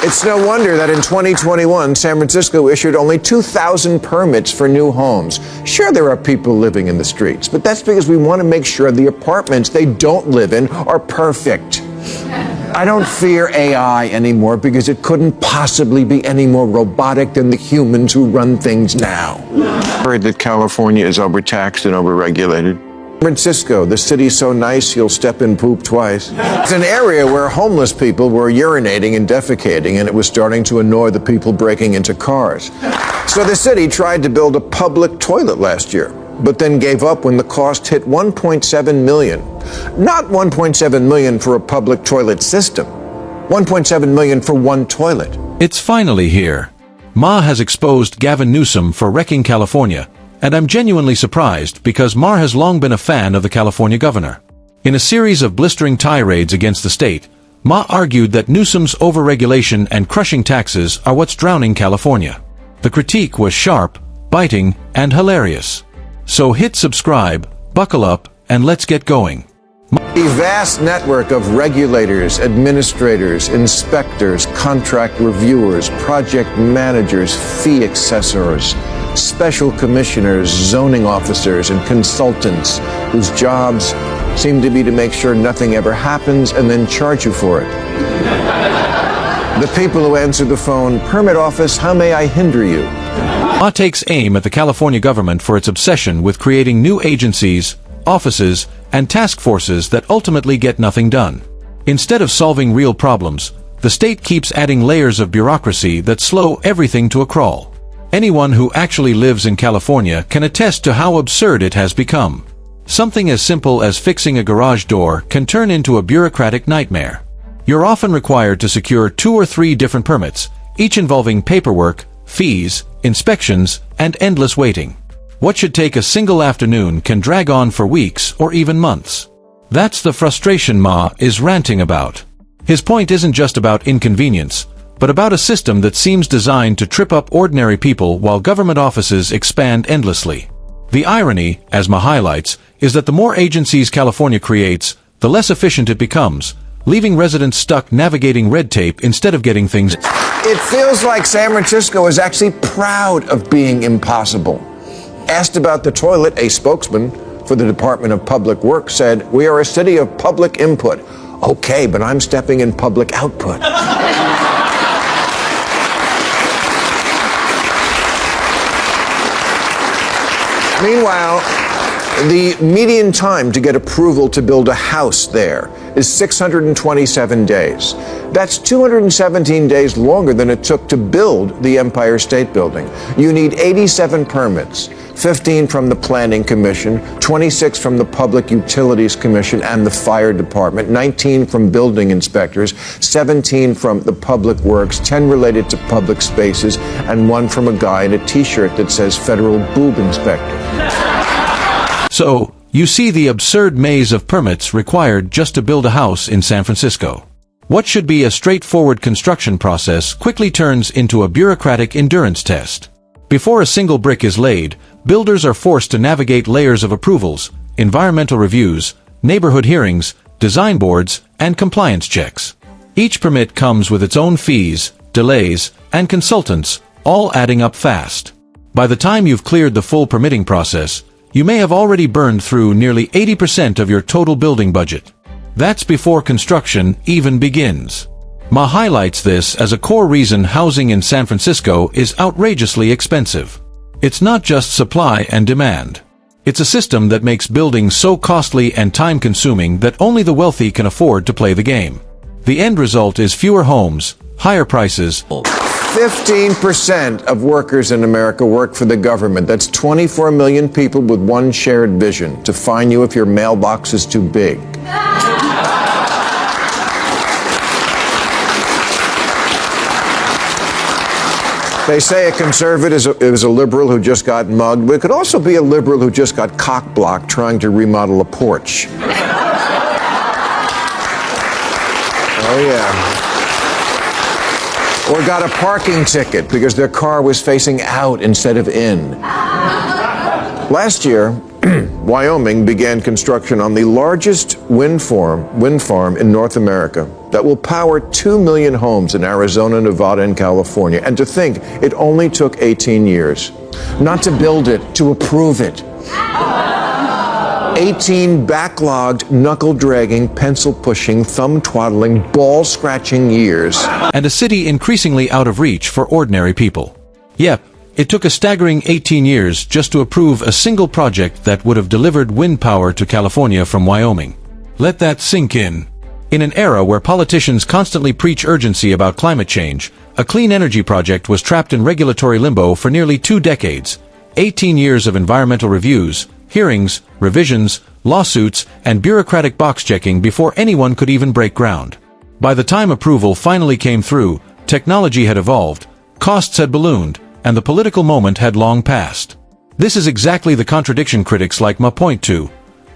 It's no wonder that in 2021, San Francisco issued only 2,000 permits for new homes. Sure, there are people living in the streets, but that's because we want to make sure the apartments they don't live in are perfect. I don't fear AI anymore because it couldn't possibly be any more robotic than the humans who run things now. I heard that California is overtaxed and overregulated. San Francisco, the city's so nice you'll step in poop twice. It's an area where homeless people were urinating and defecating, and it was starting to annoy the people breaking into cars. So the city tried to build a public toilet last year, but then gave up when the cost hit $1.7 million. Not $1.7 million for a public toilet system. $1.7 million for one toilet. It's finally here. Maher has exposed Gavin Newsom for wrecking California, and I'm genuinely surprised because Maher has long been a fan of the California governor. In a series of blistering tirades against the state, Maher argued that Newsom's overregulation and crushing taxes are what's drowning California. The critique was sharp, biting, and hilarious. So hit subscribe, buckle up, and let's get going. The vast network of regulators, administrators, inspectors, contract reviewers, project managers, fee assessors, special commissioners, zoning officers, and consultants whose jobs seem to be to make sure nothing ever happens and then charge you for it. The people who answer the phone, "Permit office, how may I hinder you?" Maher takes aim at the California government for its obsession with creating new agencies, offices, and task forces that ultimately get nothing done. Instead of solving real problems, the state keeps adding layers of bureaucracy that slow everything to a crawl. Anyone who actually lives in California can attest to how absurd it has become. Something as simple as fixing a garage door can turn into a bureaucratic nightmare. You're often required to secure 2 or 3 different permits, each involving paperwork, fees, inspections, and endless waiting. What should take a single afternoon can drag on for weeks or even months. That's the frustration Maher is ranting about. His point isn't just about inconvenience, but about a system that seems designed to trip up ordinary people while government offices expand endlessly. The irony, as Maher highlights, is that the more agencies California creates, the less efficient it becomes, leaving residents stuck navigating red tape instead of getting things. It feels like San Francisco is actually proud of being impossible. Asked about the toilet, a spokesman for the Department of Public Works said, "We are a city of public input." Okay, but I'm stepping in public output. Meanwhile, the median time to get approval to build a house there is 627 days. That's 217 days longer than it took to build the Empire State Building. You need 87 permits, 15 from the Planning Commission, 26 from the Public Utilities Commission and the Fire Department, 19 from building inspectors, 17 from the Public Works, 10 related to public spaces, and 1 from a guy in a t-shirt that says Federal Boob Inspector. So, you see the absurd maze of permits required just to build a house in San Francisco. What should be a straightforward construction process quickly turns into a bureaucratic endurance test. Before a single brick is laid, builders are forced to navigate layers of approvals, environmental reviews, neighborhood hearings, design boards, and compliance checks. Each permit comes with its own fees, delays, and consultants, all adding up fast. By the time you've cleared the full permitting process, you may have already burned through nearly 80% of your total building budget. That's before construction even begins. Maher highlights this as a core reason housing in San Francisco is outrageously expensive. It's not just supply and demand. It's a system that makes building so costly and time-consuming that only the wealthy can afford to play the game. The end result is fewer homes, higher prices. 15% of workers in America work for the government. That's 24 million people with one shared vision: to fine you if your mailbox is too big. They say a conservative is a liberal who just got mugged, but it could also be a liberal who just got cock-blocked trying to remodel a porch. Oh, yeah. Or got a parking ticket because their car was facing out instead of in. Last year, Wyoming began construction on the largest wind farm in North America that will power 2 million homes in Arizona, Nevada, and California. And to think, it only took 18 years. Not to build it, to approve it. 18 backlogged, knuckle-dragging, pencil-pushing, thumb-twaddling, ball-scratching years. And a city increasingly out of reach for ordinary people. Yep, it took a staggering 18 years just to approve a single project that would have delivered wind power to California from Wyoming. Let that sink in. In an era where politicians constantly preach urgency about climate change, a clean energy project was trapped in regulatory limbo for nearly 2 decades. 18 years of environmental reviews, hearings, revisions, lawsuits, and bureaucratic box-checking before anyone could even break ground. By the time approval finally came through, technology had evolved, costs had ballooned, and the political moment had long passed. This is exactly the contradiction critics like Maher point to.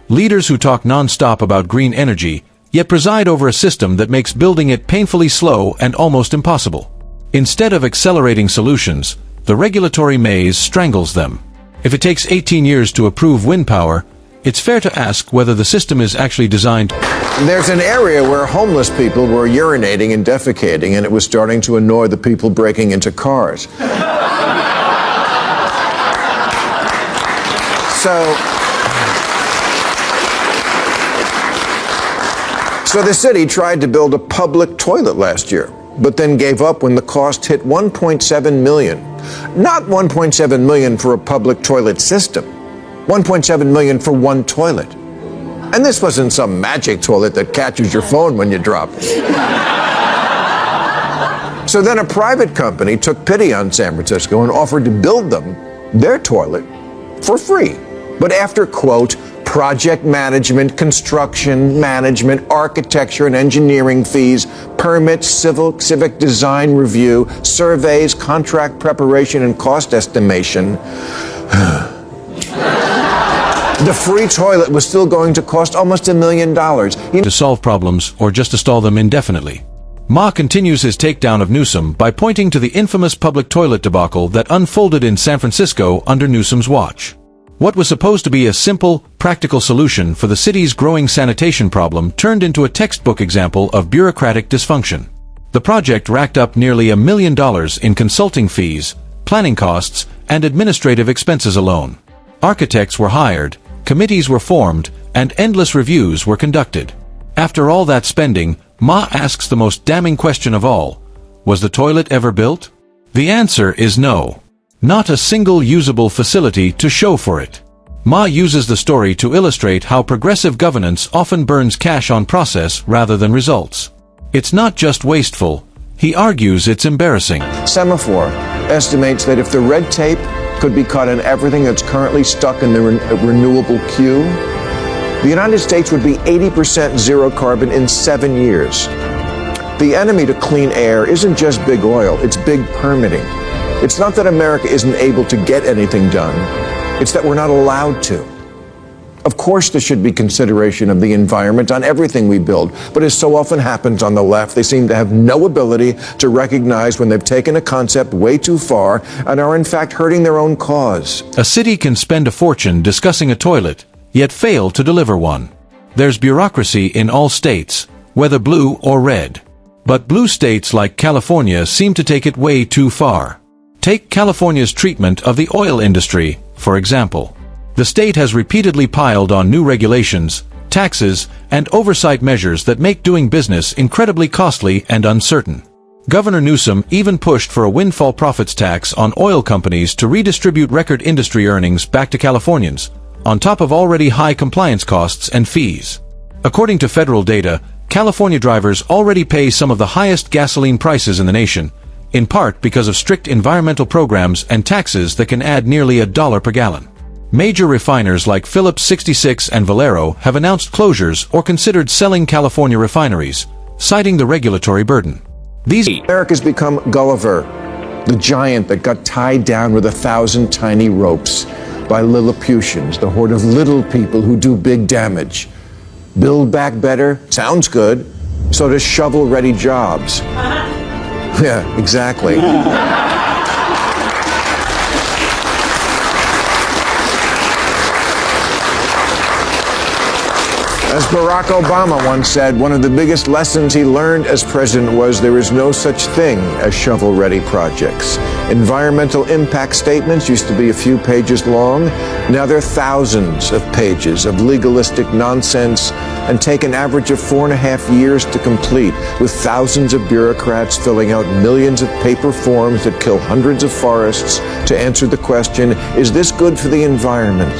Leaders who talk non-stop about green energy, yet preside over a system that makes building it painfully slow and almost impossible. Instead of accelerating solutions, the regulatory maze strangles them. If it takes 18 years to approve wind power, it's fair to ask whether the system is actually designed. There's an area where homeless people were urinating and defecating, and it was starting to annoy the people breaking into cars. So the city tried to build a public toilet last year, but then gave up when the cost hit $1.7 million. Not $1.7 million for a public toilet system, $1.7 million for one toilet. And this wasn't some magic toilet that catches your phone when you drop it. So then a private company took pity on San Francisco and offered to build them their toilet for free. But after, quote, project management, construction management, architecture and engineering fees, permits, civic design review, surveys, contract preparation, and cost estimation, the free toilet was still going to cost almost $1 million. To solve problems or just to stall them indefinitely. Maher continues his takedown of Newsom by pointing to the infamous public toilet debacle that unfolded in San Francisco under Newsom's watch. What was supposed to be a simple, practical solution for the city's growing sanitation problem turned into a textbook example of bureaucratic dysfunction. The project racked up nearly $1 million in consulting fees, planning costs, and administrative expenses alone. Architects were hired, committees were formed, and endless reviews were conducted. After all that spending, Maher asks the most damning question of all: was the toilet ever built? The answer is no. Not a single usable facility to show for it. Maher uses the story to illustrate how progressive governance often burns cash on process rather than results. It's not just wasteful, he argues it's embarrassing. Semaphore estimates that if the red tape could be cut in everything that's currently stuck in the renewable queue, the United States would be 80% zero carbon in 7 years. The enemy to clean air isn't just big oil, it's big permitting. It's not that America isn't able to get anything done, it's that we're not allowed to. Of course there should be consideration of the environment on everything we build, but as so often happens on the left, they seem to have no ability to recognize when they've taken a concept way too far and are in fact hurting their own cause. A city can spend a fortune discussing a toilet, yet fail to deliver one. There's bureaucracy in all states, whether blue or red. But blue states like California seem to take it way too far. Take California's treatment of the oil industry, for example. The state has repeatedly piled on new regulations, taxes, and oversight measures that make doing business incredibly costly and uncertain. Governor Newsom even pushed for a windfall profits tax on oil companies to redistribute record industry earnings back to Californians, on top of already high compliance costs and fees. According to federal data, California drivers already pay some of the highest gasoline prices in the nation, in part because of strict environmental programs and taxes that can add nearly $1 per gallon. Major refiners like Phillips 66 and Valero have announced closures or considered selling California refineries, citing the regulatory burden. America's become Gulliver, the giant that got tied down with 1,000 tiny ropes by Lilliputians, the horde of little people who do big damage. Build back better? Sounds good. So does shovel-ready jobs. Yeah, exactly. As Barack Obama once said, one of the biggest lessons he learned as president was there is no such thing as shovel-ready projects. Environmental impact statements used to be a few pages long. Now they're thousands of pages of legalistic nonsense and take an average of 4.5 years to complete, with thousands of bureaucrats filling out millions of paper forms that kill hundreds of forests to answer the question, is this good for the environment?